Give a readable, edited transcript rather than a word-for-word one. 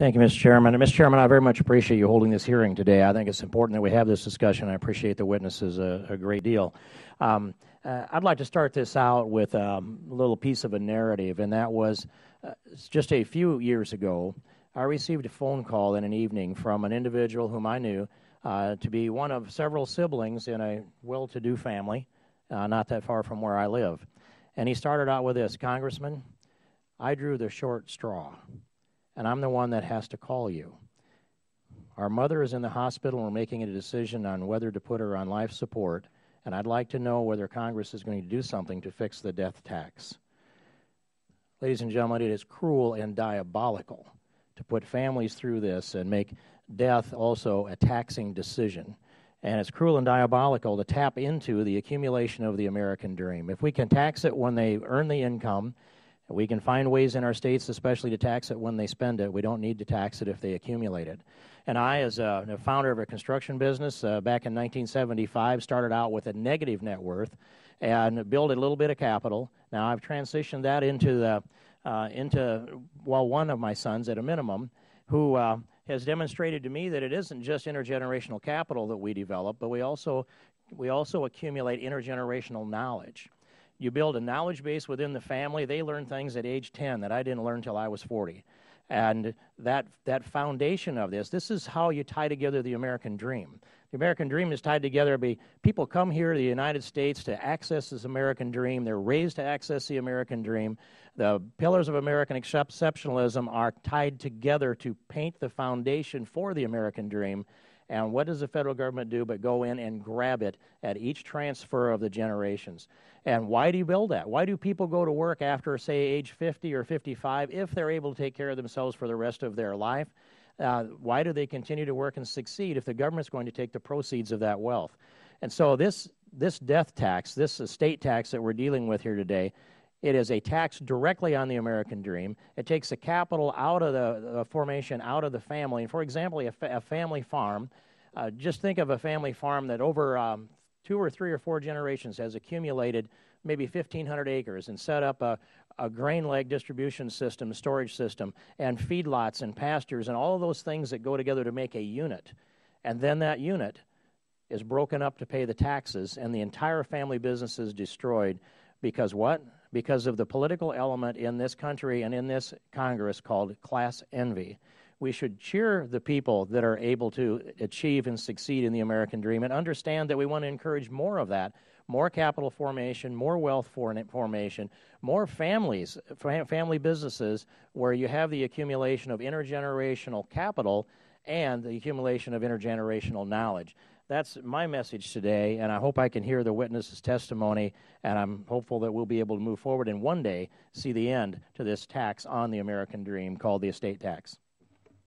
Thank you, Mr. Chairman. And Mr. Chairman, I very much appreciate you holding this hearing today. I think it's important that we have this discussion. I appreciate the witnesses a great deal. I'd like to start this out with a little piece of a narrative, and that was just a few years ago, I received a phone call in an evening from an individual whom I knew to be one of several siblings in a well-to-do family, not that far from where I live. And he started out with this: Congressman, I drew the short straw, and I'm the one that has to call you. Our mother is in the hospital, and we're making a decision on whether to put her on life support, and I'd like to know whether Congress is going to do something to fix the death tax. Ladies and gentlemen, it is cruel and diabolical to put families through this and make death also a taxing decision. And it's cruel and diabolical to tap into the accumulation of the American dream. If we can tax it when they earn the income, we can find ways in our states especially to tax it when they spend it. We don't need to tax it if they accumulate it. And I, as a founder of a construction business back in 1975, started out with a negative net worth and built a little bit of capital. Now I've transitioned that into one of my sons at a minimum, who has demonstrated to me that it isn't just intergenerational capital that we develop, but we also accumulate intergenerational knowledge. You build a knowledge base within the family. They learn things at age 10 that I didn't learn till I was 40. And that foundation of this is how you tie together the American dream. The American dream is tied together by people come here to the United States to access this American dream. They're raised to access the American dream. The pillars of American exceptionalism are tied together to paint the foundation for the American dream. And what does the federal government do but go in and grab it at each transfer of the generations? And why do you build that? Why do people go to work after, say, age 50 or 55 if they're able to take care of themselves for the rest of their life? Why do they continue to work and succeed if the government's going to take the proceeds of that wealth? And so this death tax, this estate tax that we're dealing with here today, it is a tax directly on the American dream. It takes the capital out of the formation, out of the family. And for example, a family farm, just think of a family farm that over 2 or 3 or 4 generations has accumulated maybe 1,500 acres and set up a grain leg distribution system, storage system, and feedlots and pastures and all of those things that go together to make a unit. And then that unit is broken up to pay the taxes, and the entire family business is destroyed. Because what? Because of the political element in this country and in this Congress called class envy. We should cheer the people that are able to achieve and succeed in the American dream and understand that we want to encourage more of that, more capital formation, more wealth formation, more families, family businesses where you have the accumulation of intergenerational capital and the accumulation of intergenerational knowledge. That's my message today, and I hope I can hear the witness's testimony, and I'm hopeful that we'll be able to move forward and one day see the end to this tax on the American dream called the estate tax.